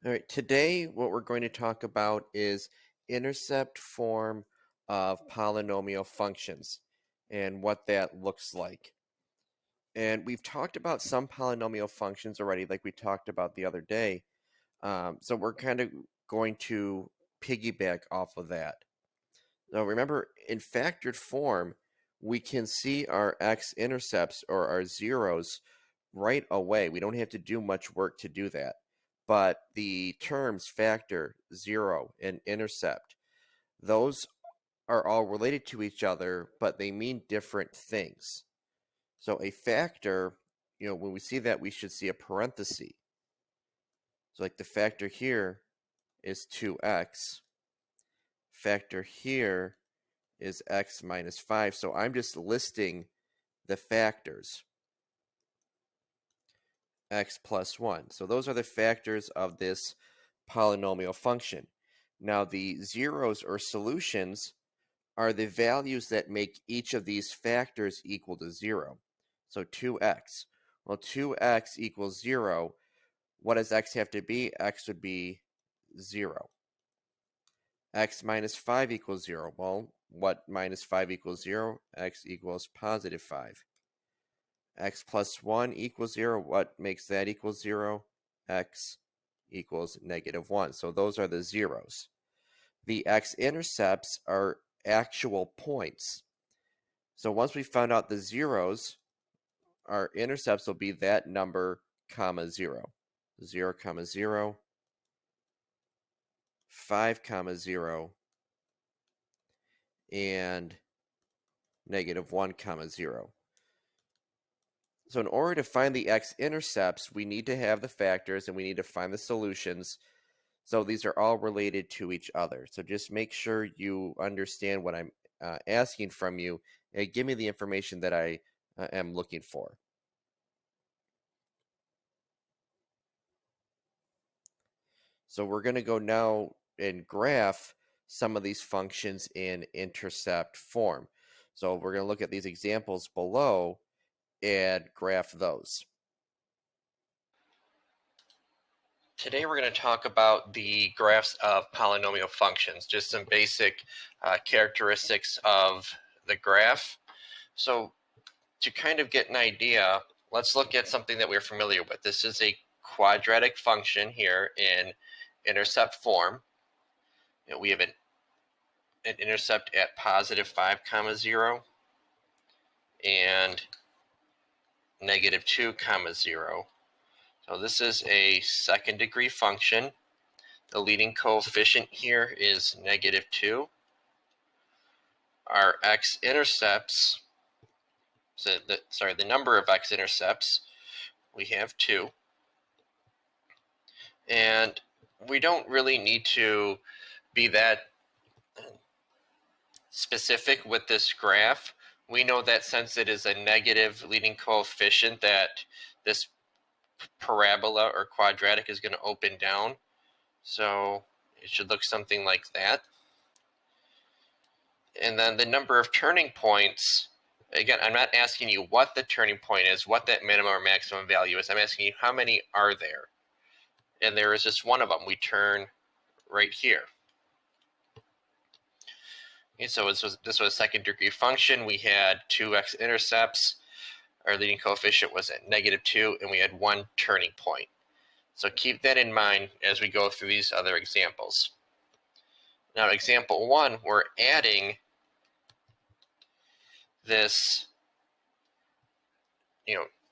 All right, today what we're going to talk about is intercept form of polynomial functions and what that looks like. And we've talked about some polynomial functions already, like we talked about the other day. So we're kind of going to piggyback off of that. Now remember, in factored form, we can see our x-intercepts or our zeros right away. We don't have to do much work to do that. But the terms factor, zero, and intercept, those are all related to each other, but they mean different things. So a factor, when we see that, we should see a parenthesis. So like the factor here is 2x. Factor here is x minus 5. So I'm just listing the factors. X plus 1. So those are the factors of this polynomial function. Now the zeros or solutions are the values that make each of these factors equal to 0. So 2x. Well, 2x equals 0. What does x have to be? X would be 0. X minus 5 equals 0. Well, what minus 5 equals 0? X equals positive 5. X plus 1 equals 0. What makes that equal 0? X equals negative 1. So those are the zeros. The x-intercepts are actual points. So once we found out the zeros, our intercepts will be that number, comma 0. 0, comma 0, 5, comma 0, and negative 1, comma 0. So in order to find the x-intercepts, we need to have the factors and we need to find the solutions. So these are all related to each other. So just make sure you understand what I'm asking from you and give me the information that I am looking for. So we're going to go now and graph some of these functions in intercept form. So we're going to look at these examples below and graph those. Today we're going to talk about the graphs of polynomial functions, just some basic characteristics of the graph. So to kind of get an idea, let's look at something that we're familiar with. This is a quadratic function here in intercept form. We have an intercept at positive 5, comma 0 and negative 2, comma 0. So this is a second degree function. The leading coefficient here is negative 2. Our x-intercepts, the number of x-intercepts, we have 2. And we don't really need to be that specific with this graph. We know that since it is a negative leading coefficient, that this parabola or quadratic is going to open down. So it should look something like that. And then the number of turning points, again, I'm not asking you what the turning point is, what that minimum or maximum value is. I'm asking you how many are there. And there is just one of them. We turn right here. Okay, so this was a second degree function. We had 2 x-intercepts. Our leading coefficient was at negative 2, and we had 1 turning point. So keep that in mind as we go through these other examples. Now, example 1, we're adding this,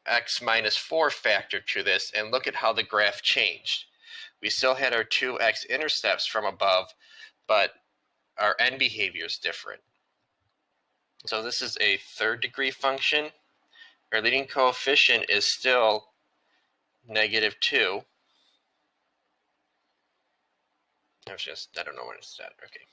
x minus 4 factor to this, and look at how the graph changed. We still had our 2 x-intercepts from above, but our end behavior is different. So this is a third degree function. Our leading coefficient is still negative 2. I don't know when it's at. Okay.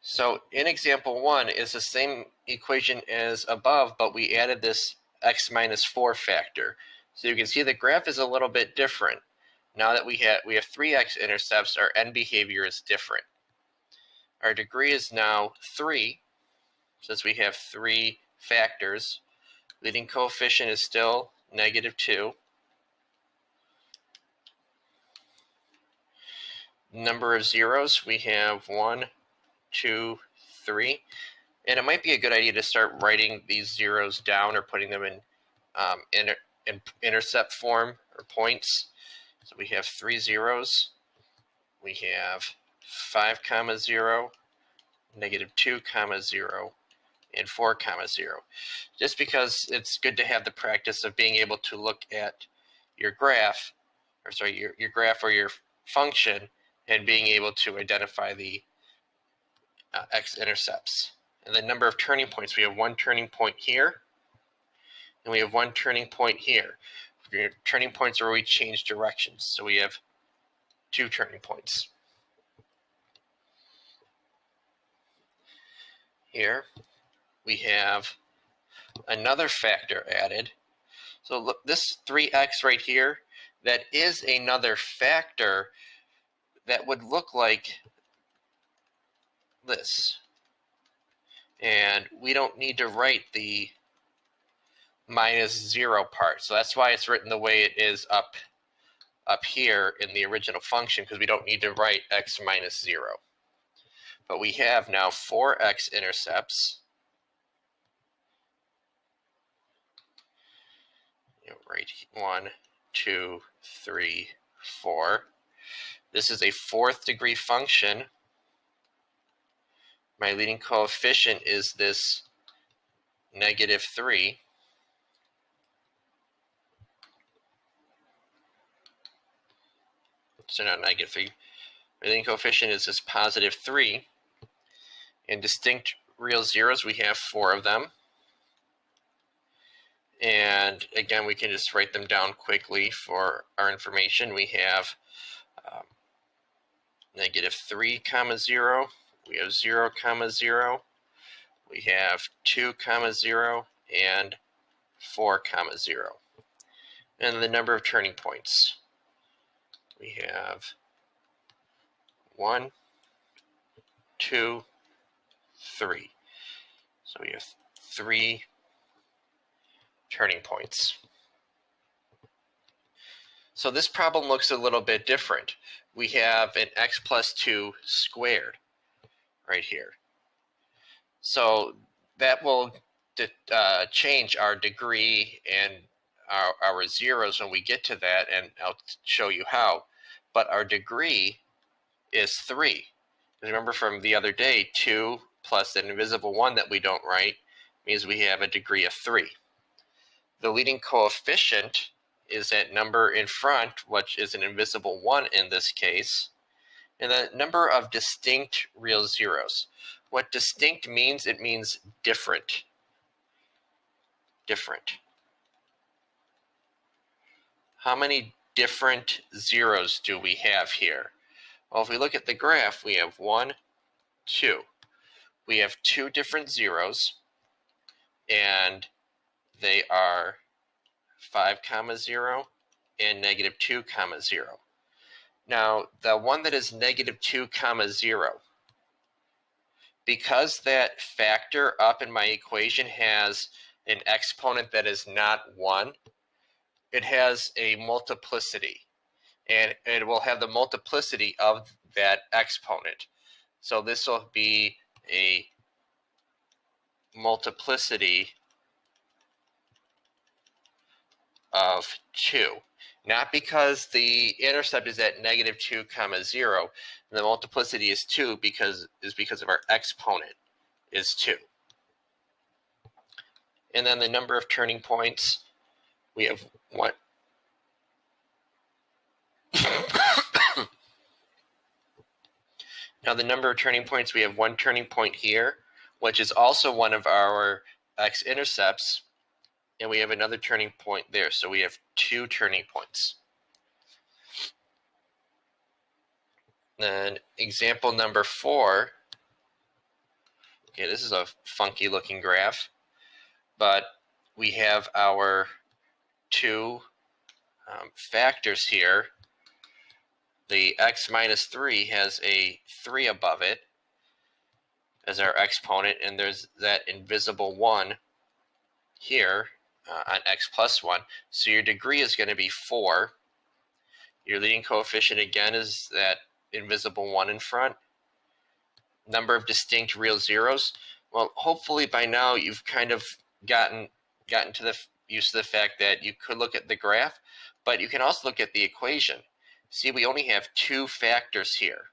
So in example 1 is the same equation as above, but we added this x minus 4 factor. So you can see the graph is a little bit different. Now that we have 3 x-intercepts, our end behavior is different. Our degree is now 3, since we have 3 factors. Leading coefficient is still -2. Number of zeros, we have 1, 2, 3. And it might be a good idea to start writing these zeros down or putting them in intercept form or points. So we have 3 zeros. We have 5, 0, -2, 0, and 4, 0. Just because it's good to have the practice of being able to look at your graph, or sorry, your graph or your function, and being able to identify the x-intercepts. And the number of turning points, we have 1 turning point here, and we have 1 turning point here. Your turning points are where we change directions, so we have 2 turning points. Here we have another factor added. So look, this 3x right here, that is another factor that would look like this. And we don't need to write the -0 part. So that's why it's written the way it is up here in the original function, because we don't need to write x minus 0. But we have now 4 x-intercepts. Right, 1, 2, 3, 4. This is a 4th degree function. My leading coefficient is this -3. So not -3. My leading coefficient is this +3. In distinct real zeros, we have 4 of them. And again, we can just write them down quickly for our information. We have -3, 0. We have 0, 0. We have 2, 0, and 4, 0. And the number of turning points. We have 1, 2, 3. So we have 3 turning points. So this problem looks a little bit different. We have an x plus 2 squared right here. So that will change our degree and our zeros when we get to that, and I'll show you how. But our degree is 3. Remember from the other day, 2 plus an invisible 1 that we don't write means we have a degree of 3. The leading coefficient is that number in front, which is an invisible 1 in this case, and the number of distinct real zeros. What distinct means, it means different. Different. How many different zeros do we have here? Well, if we look at the graph, we have 1, 2. We have 2 different zeros, and they are 5, 0 and -2, 0. Now, the one that is -2, 0, because that factor up in my equation has an exponent that is not 1, it has a multiplicity, and it will have the multiplicity of that exponent. So this will be a multiplicity of 2. Not because the intercept is at -2, 0. The multiplicity is 2 because of our exponent is 2. And then the number of turning points, we have 1. Now the number of turning points, we have 1 turning point here, which is also one of our x-intercepts, and we have another turning point there. So we have 2 turning points. Then example number 4. Okay, this is a funky looking graph, but we have our 2 factors here. The x minus 3 has a 3 above it as our exponent, and there's that invisible 1 here, on x plus 1. So your degree is going to be 4. Your leading coefficient, again, is that invisible 1 in front. Number of distinct real zeros. Well, hopefully by now you've kind of gotten to the use of the fact that you could look at the graph, but you can also look at the equation. See, we only have 2 factors here.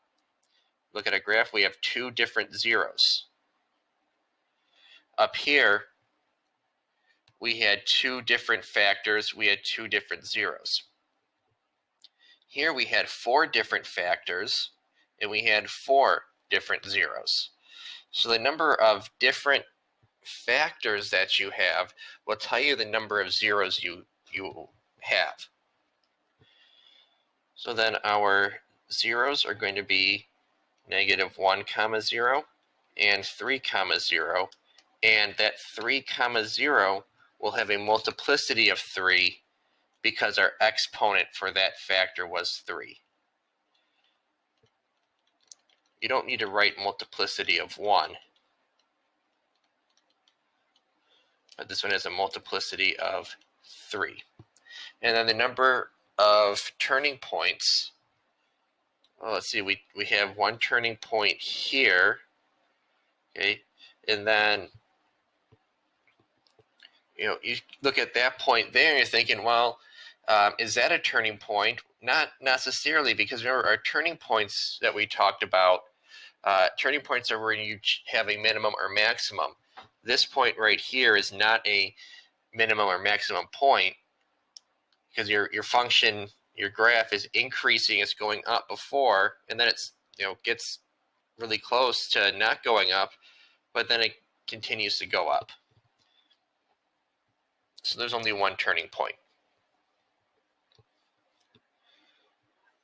Look at a graph, we have 2 different zeros. Up here, we had 2 different factors, we had 2 different zeros. Here we had 4 different factors, and we had 4 different zeros. So the number of different factors that you have will tell you the number of zeros you have. So then our zeros are going to be -1, 0 and 3, 0, and that 3, 0 will have a multiplicity of 3 because our exponent for that factor was 3. You don't need to write multiplicity of 1, but this one has a multiplicity of 3. And then the number of turning points, well, let's see, we have 1 turning point here, okay, and then you look at that point there and you're thinking, well, is that a turning point? Not necessarily, because remember, our turning points that we talked about, turning points are where you have a minimum or maximum. This point right here is not a minimum or maximum point, because your function, your graph is increasing, it's going up before, and then it's gets really close to not going up, but then it continues to go up. So there's only 1 turning point.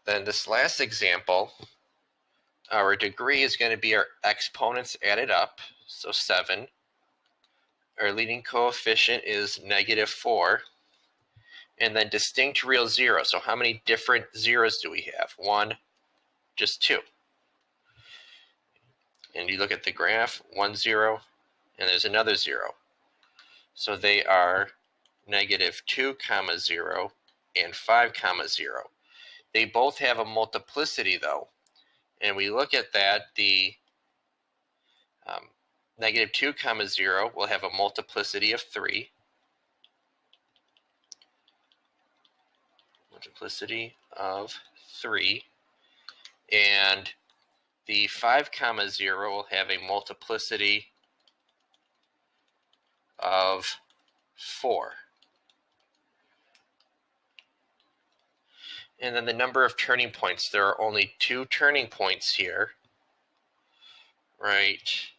Then this last example, our degree is going to be our exponents added up, so 7. Our leading coefficient is -4. And then distinct real zero. So how many different zeros do we have? 1, just 2. And you look at the graph, 1, 0, and there's another 0. So they are -2, 0, and 5, 0. They both have a multiplicity, though. And we look at that, the -2, 0 will have a multiplicity of 3. Multiplicity of 3. And the 5, 0 will have a multiplicity of 4. And then the number of turning points, there are only 2 turning points here, right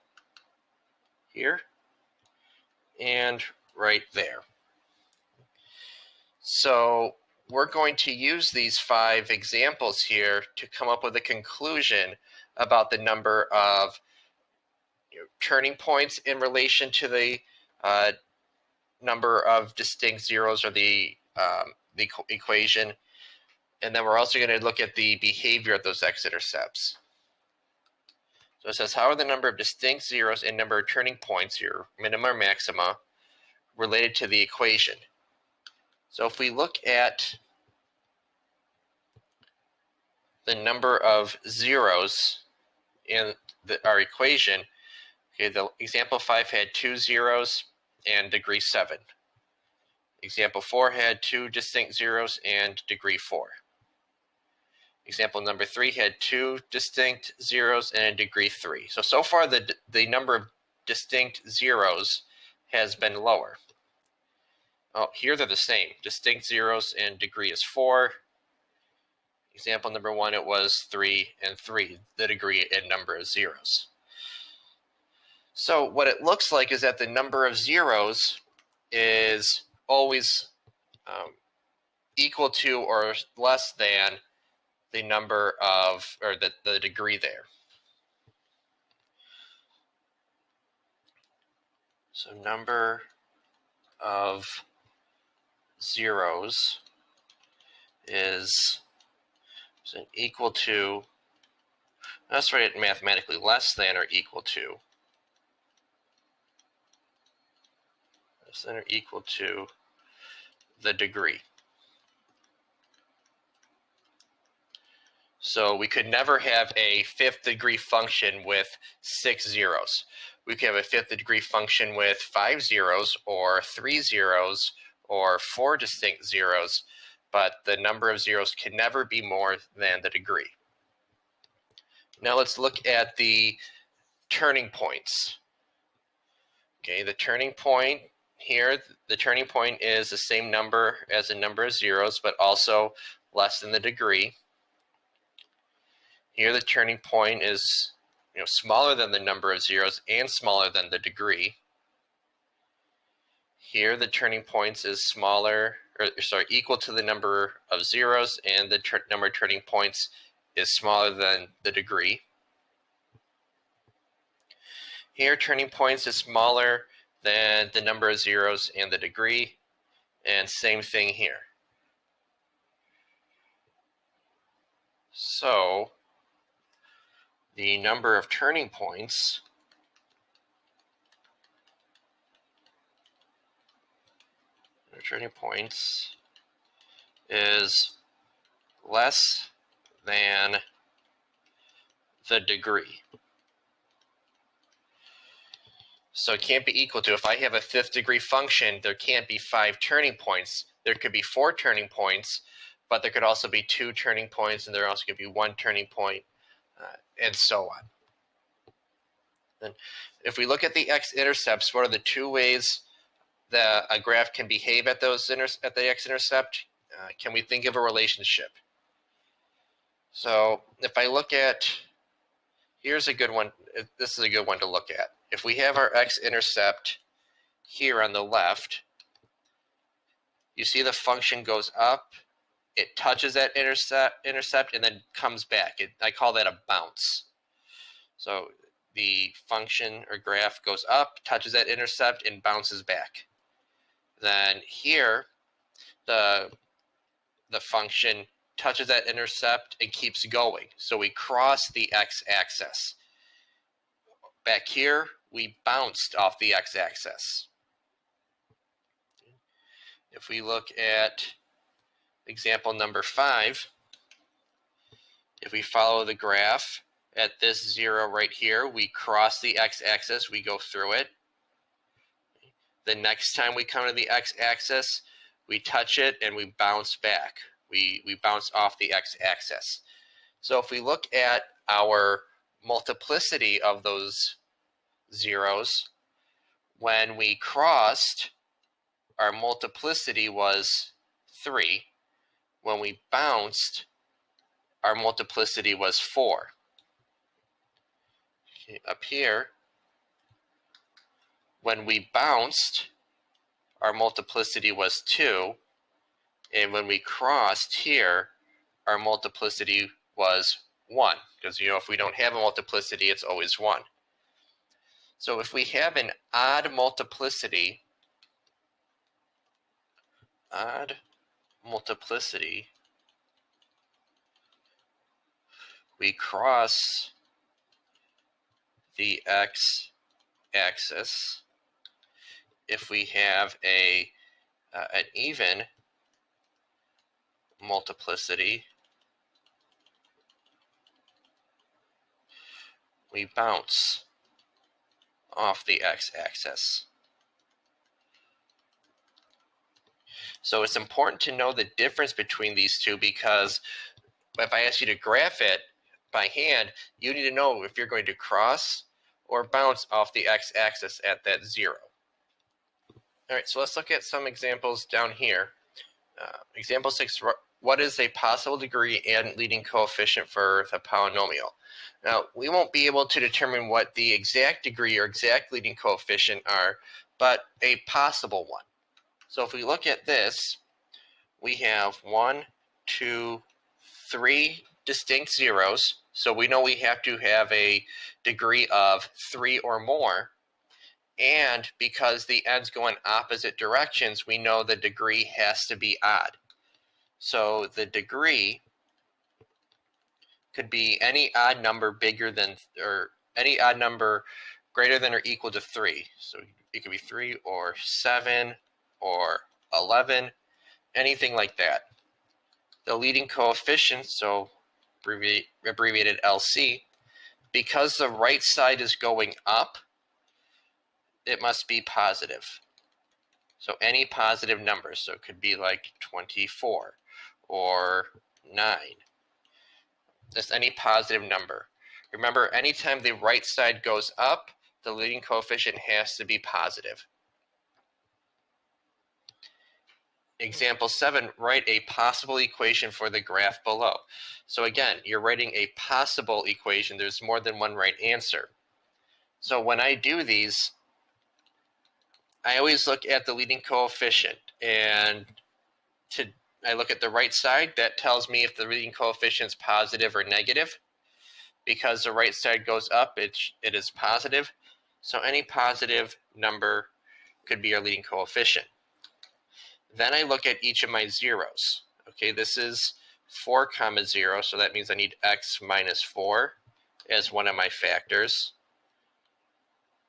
here and right there. So we're going to use these 5 examples here to come up with a conclusion about the number of turning points in relation to the number of distinct zeros, or the equation. And then we're also going to look at the behavior of those x-intercepts. So it says, how are the number of distinct zeros and number of turning points, your minima or maxima, related to the equation? So if we look at the number of zeros in our equation, okay, the example 5 had 2 zeros and degree 7. Example 4 had 2 distinct zeros and degree 4. Example number 3 had 2 distinct zeros and a degree 3. So far the number of distinct zeros has been lower. Oh, here they're the same. Distinct zeros and degree is 4. Example number 1, it was 3 and 3, the degree and number of zeros. So what it looks like is that the number of zeros is always equal to or less than the number of, or the degree there. So number of zeros is equal to, let's write it mathematically, less than or equal to, less than or equal to the degree. So we could never have a fifth degree function with 6 zeros. We could have a fifth degree function with 5 zeros or 3 zeros or 4 distinct zeros, but the number of zeros can never be more than the degree. Now let's look at the turning points. Okay, the turning point here, the turning point is the same number as the number of zeros, but also less than the degree. Here the turning point is smaller than the number of zeros and smaller than the degree. Here the turning point is equal to the number of zeros, and the number of turning points is smaller than the degree. Here turning points is smaller than the number of zeros and the degree, and same thing here. So the number of turning points is less than the degree. So it can't be equal to, if I have a fifth degree function, there can't be 5 turning points. There could be 4 turning points, but there could also be 2 turning points, and there also could be 1 turning point, and so on. Then if we look at the x-intercepts, what are the 2 ways that a graph can behave at the x-intercept? Can we think of a relationship? So if I look at, here's a good one. This is a good one to look at. If we have our x-intercept here on the left, you see the function goes up, it touches that intercept, and then comes back. I call that a bounce. So the function or graph goes up, touches that intercept, and bounces back. Then here, the function touches that intercept and keeps going. So we cross the x-axis. Back here, we bounced off the x-axis. If we look at example number 5, if we follow the graph at this 0 right here, we cross the x-axis, we go through it. The next time we come to the x-axis, we touch it and we bounce back. We bounce off the x-axis. So if we look at our multiplicity of those zeros, when we crossed, our multiplicity was 3. When we bounced, our multiplicity was 4. Okay, up here, when we bounced, our multiplicity was 2. And when we crossed here, our multiplicity was 1. Because if we don't have a multiplicity, it's always 1. So if we have an odd multiplicity, we cross the x-axis. If we have an even multiplicity, we bounce off the x-axis. So it's important to know the difference between these two, because if I ask you to graph it by hand, you need to know if you're going to cross or bounce off the x-axis at that 0. All right, so let's look at some examples down here. Example 6, what is a possible degree and leading coefficient for the polynomial? Now, we won't be able to determine what the exact degree or exact leading coefficient are, but a possible one. So if we look at this, we have 1, 2, 3 distinct zeros. So we know we have to have a degree of 3 or more. And because the ends go in opposite directions, we know the degree has to be odd. So the degree could be any odd number bigger than, or any odd number greater than or equal to 3. So it could be 3 or 7 or 11. anything like that. The leading coefficient, so abbreviated LC, because the right side is going up, it must be positive. So any positive number, so it could be like 24 or 9, just any positive number. Remember, anytime the right side goes up, the leading coefficient has to be positive. Example 7, write a possible equation for the graph below. So again, you're writing a possible equation. There's more than one right answer. So when I do these, I always look at the leading coefficient, and I look at the right side. That tells me if the leading coefficient is positive or negative. Because the right side goes up, it is positive. So any positive number could be our leading coefficient. Then I look at each of my zeros. Okay, this is 4, 0, so that means I need x minus 4 as one of my factors.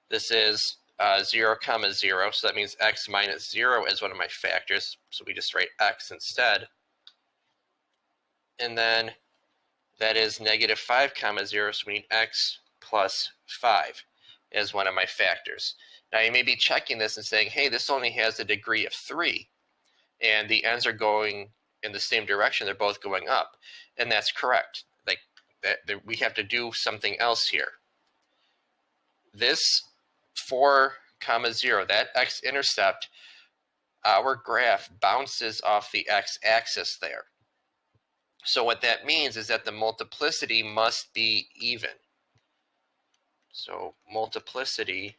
This is 0, 0, so that means x minus 0 as one of my factors, so we just write x instead. And then that is negative 5, 0, so we need x plus 5 as one of my factors. Now you may be checking this and saying, hey, this only has a degree of 3, and the ends are going in the same direction. They're both going up, and that's correct. Like that, we have to do something else here. This 4, 0, that x-intercept, our graph bounces off the x-axis there. So what that means is that the multiplicity must be even. So multiplicity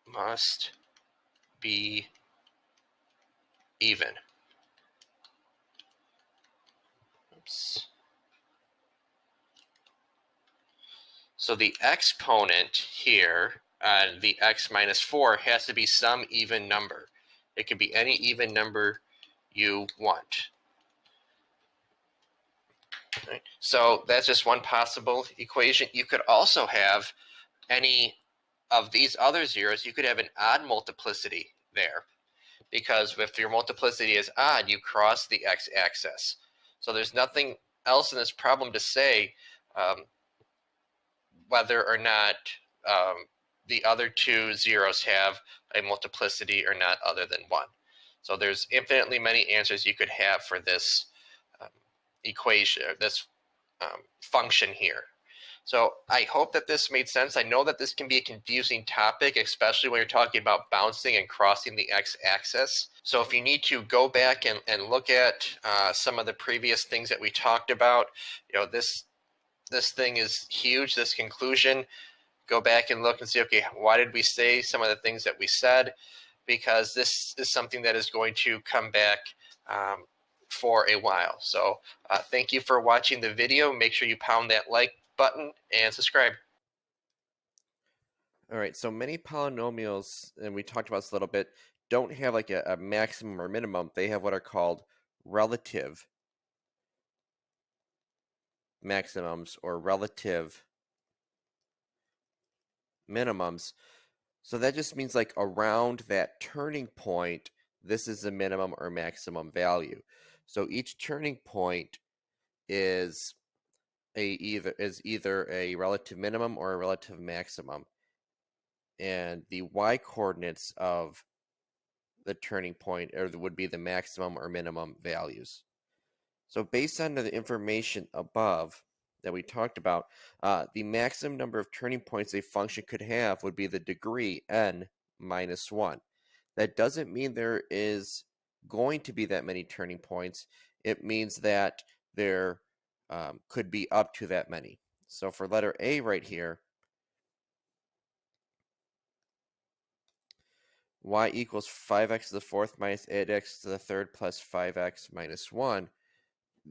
must be even. Oops. So the exponent here, the x minus 4, has to be some even number. It could be any even number you want. Right. So that's just one possible equation. You could also have any of these other zeros. You could have an odd multiplicity there, because if your multiplicity is odd, you cross the x-axis. So there's nothing else in this problem to say whether or not the other two zeros have a multiplicity or not other than 1. So there's infinitely many answers you could have for this equation, this function here. So I hope that this made sense. I know that this can be a confusing topic, especially when you're talking about bouncing and crossing the x-axis. So if you need to go back and look at some of the previous things that we talked about, this thing is huge, this conclusion. Go back and look and see, okay, why did we say some of the things that we said? Because this is something that is going to come back for a while. So thank you for watching the video. Make sure you pound that like button and subscribe. All right, so many polynomials, and we talked about this a little bit, don't have like a maximum or minimum. They have what are called relative maximums or relative minimums. So that just means like around that turning point, this is the minimum or maximum value. So each turning point is either a relative minimum or a relative maximum. And the y-coordinates of the turning point would be the maximum or minimum values. So based on the information above that we talked about, the maximum number of turning points a function could have would be the degree n minus 1. That doesn't mean there is going to be that many turning points. It means that there could be up to that many. So for letter A right here, y equals 5x to the fourth minus 8x to the third plus 5x minus 1.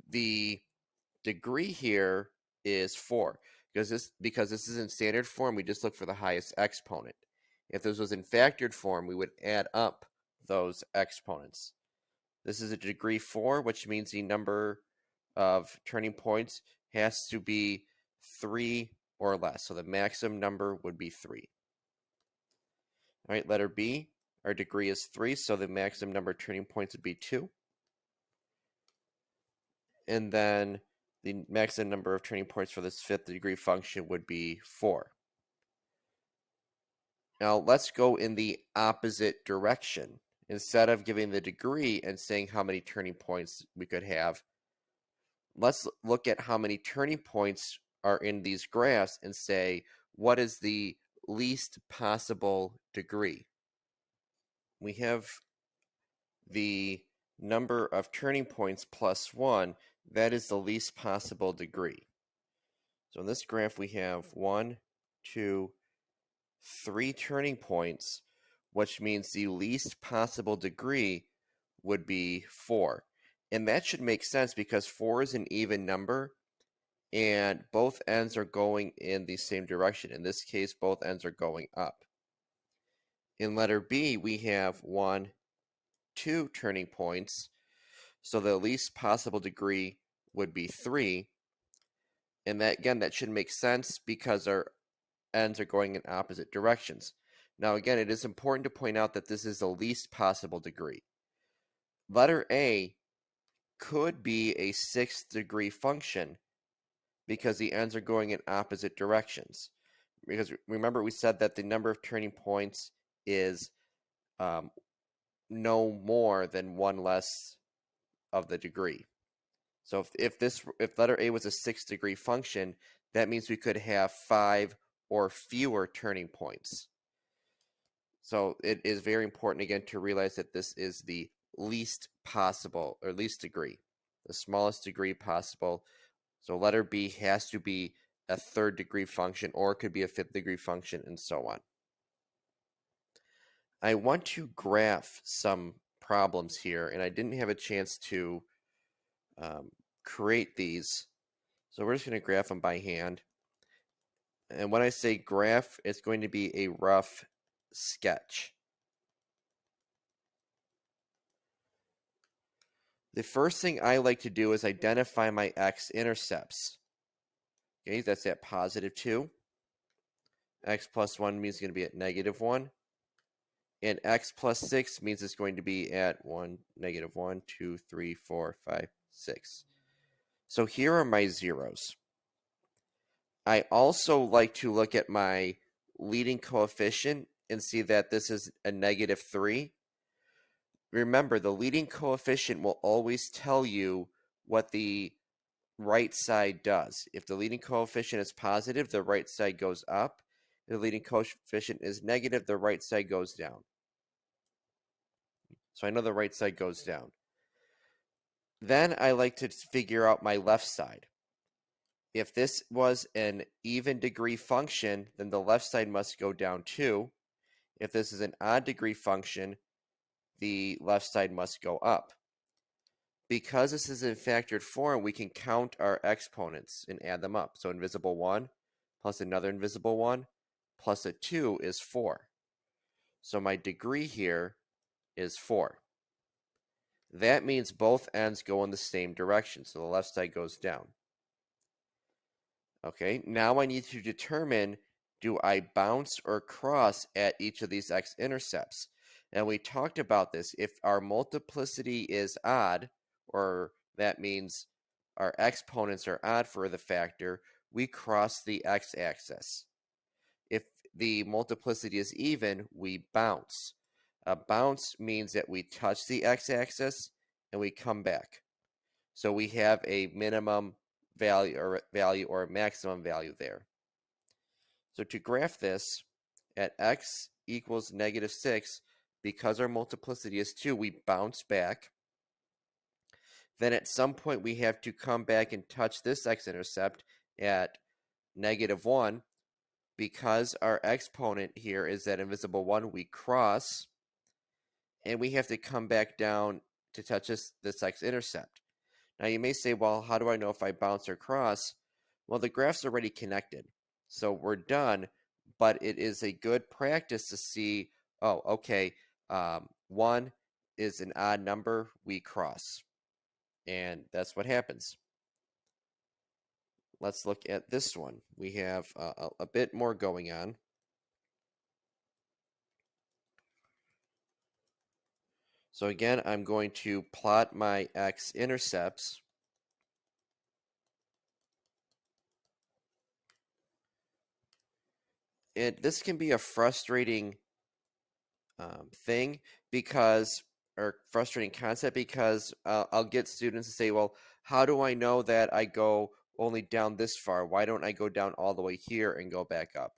The degree here is 4. Because this is in standard form, we just look for the highest exponent. If this was in factored form, we would add up those exponents. This is a degree 4, which means the number of turning points has to be 3 or less. So the maximum number would be 3. All right, letter B. our degree is 3, so the maximum number of turning points would be 2. And then the maximum number of turning points for this fifth degree function would be 4. Now let's go in the opposite direction. Instead of giving the degree and saying how many turning points we could have, let's look at how many turning points are in these graphs and say, what is the least possible degree? We have the number of turning points plus 1. That is the least possible degree. So in this graph, we have 1, 2, 3 turning points, which means the least possible degree would be 4. And that should make sense because 4 is an even number and both ends are going in the same direction. In this case, both ends are going up. In letter B, we have 1, 2 turning points. So the least possible degree would be 3. And that, again, that should make sense because our ends are going in opposite directions. Now, again, it is important to point out that this is the least possible degree. Letter A could be a 6th degree function because the ends are going in opposite directions. Because remember, we said that the number of turning points is no more than 1 less of the degree. So if letter A was a 6th degree function, that means we could have 5 or fewer turning points. So it is very important, again, to realize that this is the least possible, or least degree, the smallest degree possible. So letter B has to be a 3rd degree function, or it could be a 5th degree function, and so on. I want to graph some problems here, and I didn't have a chance to create these. So we're just going to graph them by hand. And when I say graph, it's going to be a rough sketch. The first thing I like to do is identify my x-intercepts. Okay, that's at +2. X plus 1 means it's going to be at -1. And x plus 6 means it's going to be at -1, 2, 3, 4, 5, 6. So here are my zeros. I also like to look at my leading coefficient and see that this is a -3. Remember, the leading coefficient will always tell you what the right side does. If the leading coefficient is positive, the right side goes up. If the leading coefficient is negative, the right side goes down. So I know the right side goes down. Then I like to figure out my left side. If this was an even degree function, then the left side must go down 2. If this is an odd degree function, the left side must go up. Because this is in factored form, we can count our exponents and add them up. So invisible 1 plus another invisible 1 plus a 2 is 4. So my degree here is 4. That means both ends go in the same direction, so the left side goes down. Okay, now I need to determine, do I bounce or cross at each of these x-intercepts? And we talked about this. If our multiplicity is odd, or that means our exponents are odd for the factor, we cross the x-axis. If the multiplicity is even, we bounce. A bounce means that we touch the x-axis and we come back. So we have a minimum value or a maximum value there. So to graph this, at x equals -6, because our multiplicity is 2, we bounce back. Then at some point we have to come back and touch this x-intercept at -1. Because our exponent here is that invisible 1, we cross, and we have to come back down to touch this x-intercept. Now you may say, well, how do I know if I bounce or cross? Well, the graph's already connected, so we're done, but it is a good practice to see, oh, okay, 1 is an odd number, we cross, and that's what happens. Let's look at this one. We have a bit more going on. So again, I'm going to plot my x-intercepts. And this can be a frustrating thing because, or frustrating concept, because I'll get students to say, well, how do I know that I go only down this far? Why don't I go down all the way here and go back up?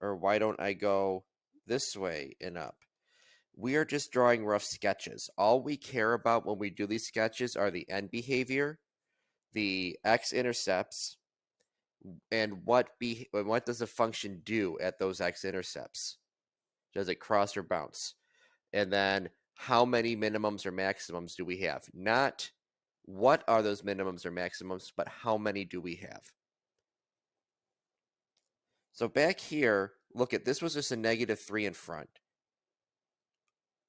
Or why don't I go this way and up? We are just drawing rough sketches. All we care about when we do these sketches are the end behavior, the x-intercepts, and what does the function do at those x-intercepts? Does it cross or bounce? And then how many minimums or maximums do we have? Not what are those minimums or maximums, but how many do we have? So back here, look at this was just a -3 in front.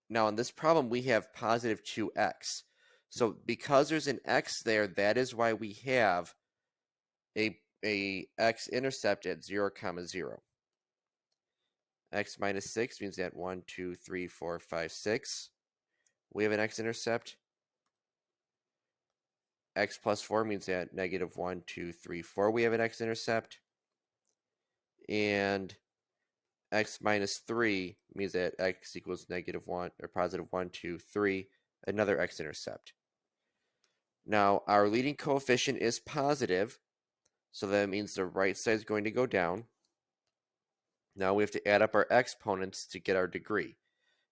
Now in this problem, we have positive 2x. So because there's an x there, that is why we have a x-intercept at 0, 0. X minus 6 means that 1, 2, 3, 4, 5, 6. We have an x-intercept. X plus 4 means that -1, 2, 3, 4. We have an x-intercept. And x minus 3 means that x equals -1 or positive 1, 2, 3. Another x-intercept. Now, our leading coefficient is positive, so that means the right side is going to go down. Now we have to add up our exponents to get our degree.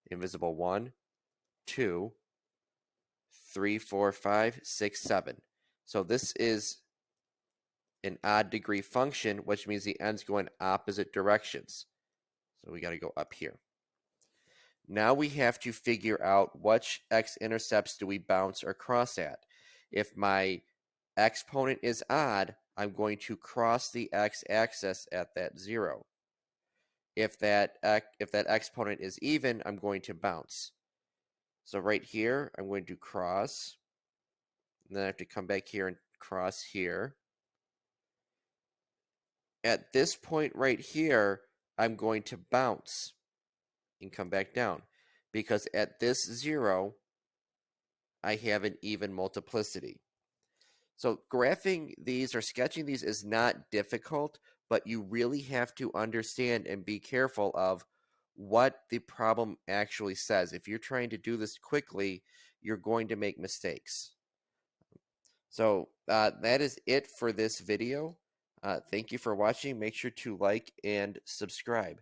Invisible 1, 2, 3, 4, 5, 6, 7. So this is an odd degree function, which means the ends go in opposite directions. So we got to go up here. Now we have to figure out which x-intercepts do we bounce or cross at. If my exponent is odd, I'm going to cross the x-axis at that 0. If that exponent is even, I'm going to bounce. So right here, I'm going to cross, and then I have to come back here and cross here. At this point right here, I'm going to bounce and come back down, because at this 0, I have an even multiplicity. So graphing these or sketching these is not difficult, but you really have to understand and be careful of what the problem actually says. If you're trying to do this quickly, you're going to make mistakes. So that is it for this video. Thank you for watching. Make sure to like and subscribe.